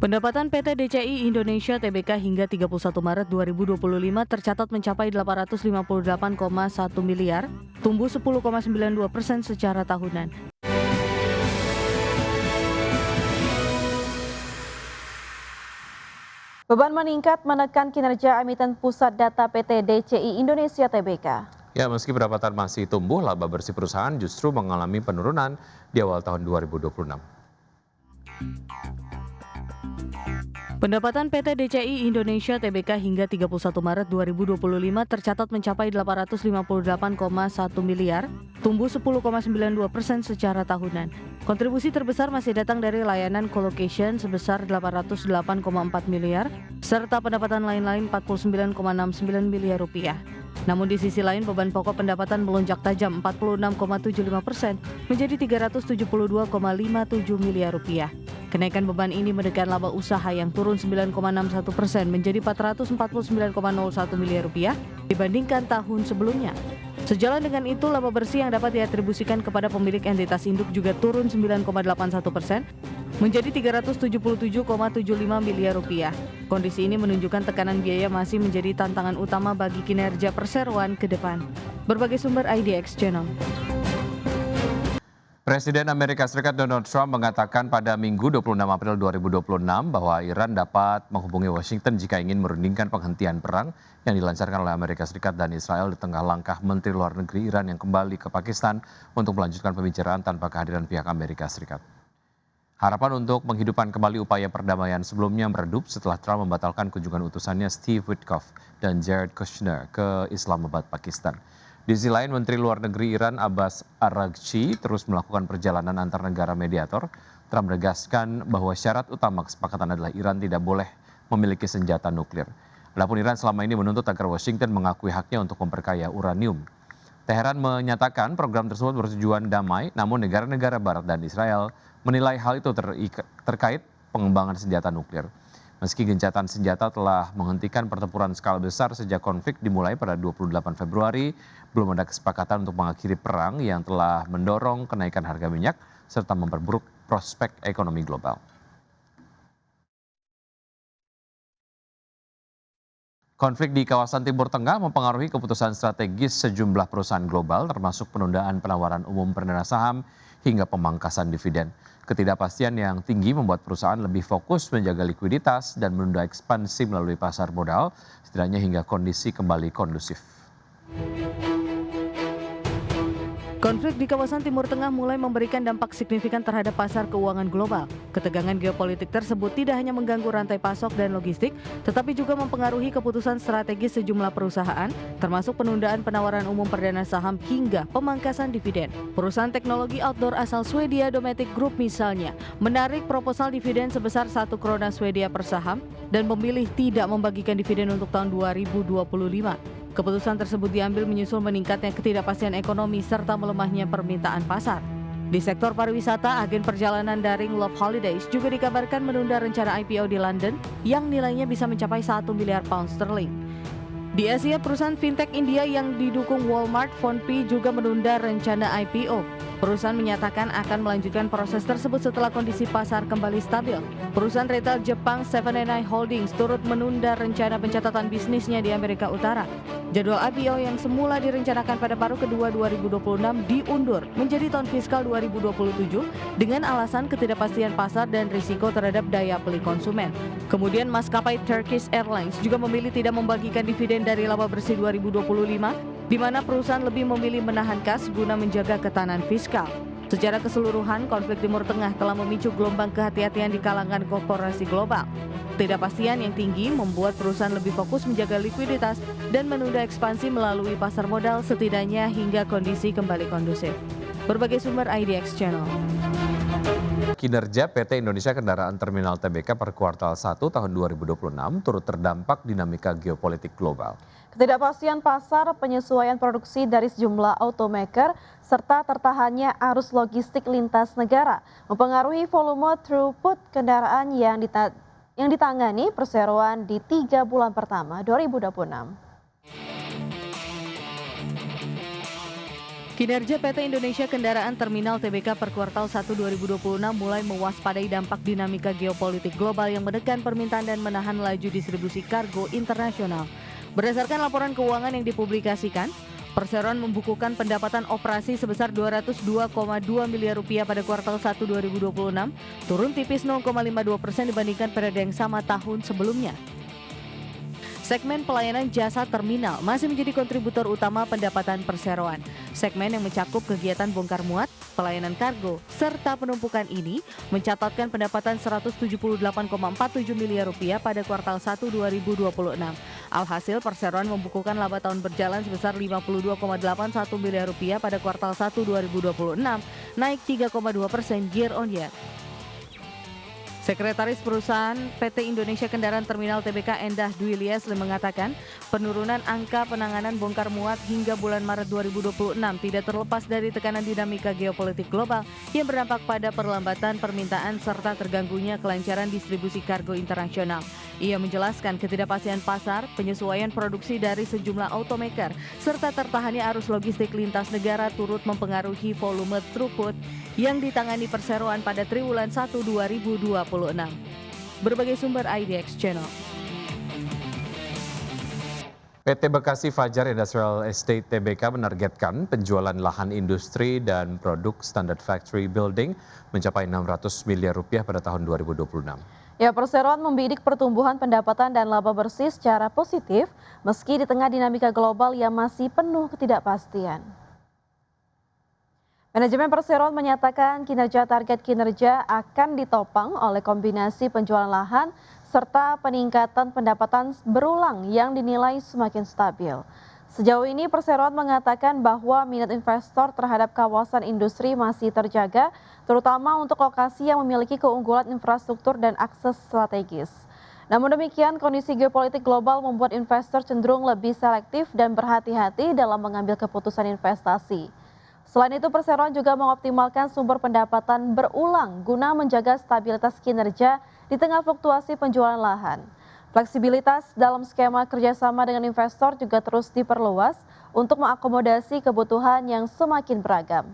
Pendapatan PT DCI Indonesia Tbk hingga 31 Maret 2025 tercatat mencapai 858,1 miliar, tumbuh 10,92% secara tahunan. Beban meningkat menekan kinerja emiten pusat data PT DCI Indonesia Tbk. Ya, meski pendapatan masih tumbuh, laba bersih perusahaan justru mengalami penurunan di awal tahun 2026. Pendapatan PT DCI Indonesia Tbk hingga 31 Maret 2025 tercatat mencapai 858,1 miliar, tumbuh 10,92% secara tahunan. Kontribusi terbesar masih datang dari layanan colocation sebesar 808,4 miliar, serta pendapatan lain-lain 49,69 miliar rupiah. Namun di sisi lain beban pokok pendapatan melonjak tajam 46,75% menjadi 372,57 miliar rupiah. Kenaikan beban ini menekan laba usaha yang turun 9,61% menjadi 449,01 miliar rupiah dibandingkan tahun sebelumnya. Sejalan dengan itu, laba bersih yang dapat diatribusikan kepada pemilik entitas induk juga turun 9,81% menjadi 377,75 miliar rupiah. Kondisi ini menunjukkan tekanan biaya masih menjadi tantangan utama bagi kinerja perseroan ke depan. Berbagai sumber IDX Channel. Presiden Amerika Serikat Donald Trump mengatakan pada Minggu 26 April 2026 bahwa Iran dapat menghubungi Washington jika ingin merundingkan penghentian perang yang dilancarkan oleh Amerika Serikat dan Israel di tengah langkah Menteri Luar Negeri Iran yang kembali ke Pakistan untuk melanjutkan pembicaraan tanpa kehadiran pihak Amerika Serikat. Harapan untuk menghidupkan kembali upaya perdamaian sebelumnya meredup setelah Trump membatalkan kunjungan utusannya Steve Witkoff dan Jared Kushner ke Islamabad, Pakistan. Di sisi lain, Menteri Luar Negeri Iran Abbas Araghchi terus melakukan perjalanan antar negara mediator. Trump menegaskan bahwa syarat utama kesepakatan adalah Iran tidak boleh memiliki senjata nuklir. Adapun Iran selama ini menuntut agar Washington mengakui haknya untuk memperkaya uranium. Teheran menyatakan program tersebut bertujuan damai, namun negara-negara Barat dan Israel menilai hal itu terkait pengembangan senjata nuklir. Meski gencatan senjata telah menghentikan pertempuran skala besar sejak konflik dimulai pada 28 Februari, belum ada kesepakatan untuk mengakhiri perang yang telah mendorong kenaikan harga minyak serta memperburuk prospek ekonomi global. Konflik di kawasan Timur Tengah mempengaruhi keputusan strategis sejumlah perusahaan global, termasuk penundaan penawaran umum perdana saham hingga pemangkasan dividen. Ketidakpastian yang tinggi membuat perusahaan lebih fokus menjaga likuiditas dan menunda ekspansi melalui pasar modal, setidaknya hingga kondisi kembali kondusif. Konflik di kawasan Timur Tengah mulai memberikan dampak signifikan terhadap pasar keuangan global. Ketegangan geopolitik tersebut tidak hanya mengganggu rantai pasok dan logistik, tetapi juga mempengaruhi keputusan strategis sejumlah perusahaan, termasuk penundaan penawaran umum perdana saham hingga pemangkasan dividen. Perusahaan teknologi outdoor asal Swedia Dometic Group misalnya, menarik proposal dividen sebesar 1 krona Swedia per saham dan memilih tidak membagikan dividen untuk tahun 2025. Keputusan tersebut diambil menyusul meningkatnya ketidakpastian ekonomi serta melemahnya permintaan pasar. Di sektor pariwisata, agen perjalanan daring Love Holidays juga dikabarkan menunda rencana IPO di London yang nilainya bisa mencapai 1 miliar pound sterling. Di Asia, perusahaan fintech India yang didukung Walmart, PhonePe juga menunda rencana IPO. Perusahaan menyatakan akan melanjutkan proses tersebut setelah kondisi pasar kembali stabil. Perusahaan retail Jepang 7&i Holdings turut menunda rencana pencatatan bisnisnya di Amerika Utara. Jadwal IPO yang semula direncanakan pada paruh kedua 2026 diundur menjadi tahun fiskal 2027 dengan alasan ketidakpastian pasar dan risiko terhadap daya beli konsumen. Kemudian maskapai Turkish Airlines juga memilih tidak membagikan dividen dari laba bersih 2025, di mana perusahaan lebih memilih menahan kas guna menjaga ketahanan fiskal. Secara keseluruhan, konflik Timur Tengah telah memicu gelombang kehati-hatian di kalangan korporasi global. Ketidakpastian yang tinggi membuat perusahaan lebih fokus menjaga likuiditas dan menunda ekspansi melalui pasar modal setidaknya hingga kondisi kembali kondusif. Berbagai sumber IDX Channel. Kinerja PT Indonesia Kendaraan Terminal Tbk per kuartal 1 tahun 2026 turut terdampak dinamika geopolitik global. Ketidakpastian pasar, penyesuaian produksi dari sejumlah automaker, serta tertahannya arus logistik lintas negara mempengaruhi volume throughput kendaraan yang ditangani perseroan di 3 bulan pertama 2026. Kinerja PT Indonesia Kendaraan Terminal TBK per kuartal 1 2026 mulai mewaspadai dampak dinamika geopolitik global yang menekan permintaan dan menahan laju distribusi kargo internasional. Berdasarkan laporan keuangan yang dipublikasikan, Perseroan membukukan pendapatan operasi sebesar 202,2 miliar rupiah pada kuartal 1 2026, turun tipis 0,52% dibandingkan periode yang sama tahun sebelumnya. Segmen pelayanan jasa terminal masih menjadi kontributor utama pendapatan Perseroan. Segmen yang mencakup kegiatan bongkar muat, pelayanan kargo, serta penumpukan ini mencatatkan pendapatan 178,47 miliar rupiah pada kuartal 1 2026. Alhasil Perseroan membukukan laba tahun berjalan sebesar 52,81 miliar rupiah pada kuartal 1 2026, naik 3,2% year on year. Sekretaris Perusahaan PT Indonesia Kendaraan Terminal TBK Endah Dwi Liesli mengatakan penurunan angka penanganan bongkar muat hingga bulan Maret 2026 tidak terlepas dari tekanan dinamika geopolitik global yang berdampak pada perlambatan permintaan serta terganggunya kelancaran distribusi kargo internasional. Ia menjelaskan ketidakpastian pasar, penyesuaian produksi dari sejumlah automaker, serta tertahannya arus logistik lintas negara turut mempengaruhi volume throughput yang ditangani Perseroan pada triwulan 1 2026. Berbagai sumber IDX Channel. PT Bekasi Fajar Industrial Estate TBK menargetkan penjualan lahan industri dan produk standard factory building mencapai 600 miliar rupiah pada tahun 2026. Ya, Perseroan membidik pertumbuhan pendapatan dan laba bersih secara positif meski di tengah dinamika global yang masih penuh ketidakpastian. Manajemen Perseroan menyatakan target kinerja akan ditopang oleh kombinasi penjualan lahan serta peningkatan pendapatan berulang yang dinilai semakin stabil. Sejauh ini Perseroan mengatakan bahwa minat investor terhadap kawasan industri masih terjaga, terutama untuk lokasi yang memiliki keunggulan infrastruktur dan akses strategis. Namun demikian, kondisi geopolitik global membuat investor cenderung lebih selektif dan berhati-hati dalam mengambil keputusan investasi. Selain itu, Perseroan juga mengoptimalkan sumber pendapatan berulang guna menjaga stabilitas kinerja di tengah fluktuasi penjualan lahan. Fleksibilitas dalam skema kerjasama dengan investor juga terus diperluas untuk mengakomodasi kebutuhan yang semakin beragam.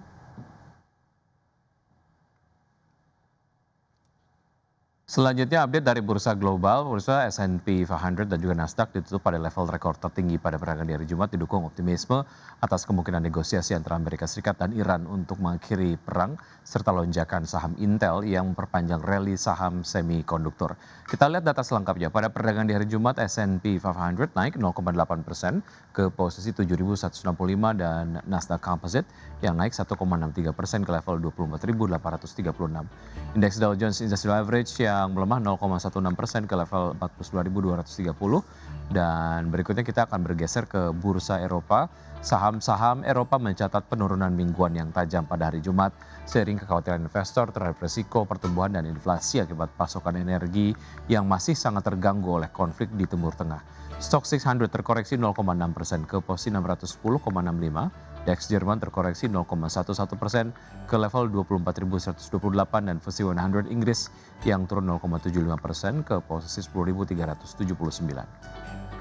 Selanjutnya update dari bursa global, bursa S&P 500 dan juga Nasdaq ditutup pada level rekor tertinggi pada peragangan di hari Jumat didukung optimisme atas kemungkinan negosiasi antara Amerika Serikat dan Iran untuk mengakhiri perang serta lonjakan saham Intel yang memperpanjang rally saham semikonduktor. Kita lihat data selengkapnya. Pada perdagangan di hari Jumat S&P 500 naik 0,8% ke posisi 7.165 dan Nasdaq Composite yang naik 1,63% ke level 24.836. Indeks Dow Jones Industrial Average yang melemah 0,16% ke level 42.230 dan berikutnya kita akan bergeser ke bursa Eropa. Saham-saham Eropa mencatat penurunan mingguan yang tajam pada hari Jumat seiring kekhawatiran investor terhadap risiko pertumbuhan dan inflasi akibat pasokan energi yang masih sangat terganggu oleh konflik di Timur Tengah. Stock 600 terkoreksi 0,6% ke posisi 610,65. DAX Jerman terkoreksi 0,11% ke level 24.128 dan FTSE 100 Inggris yang turun 0,75% ke posisi 10.379.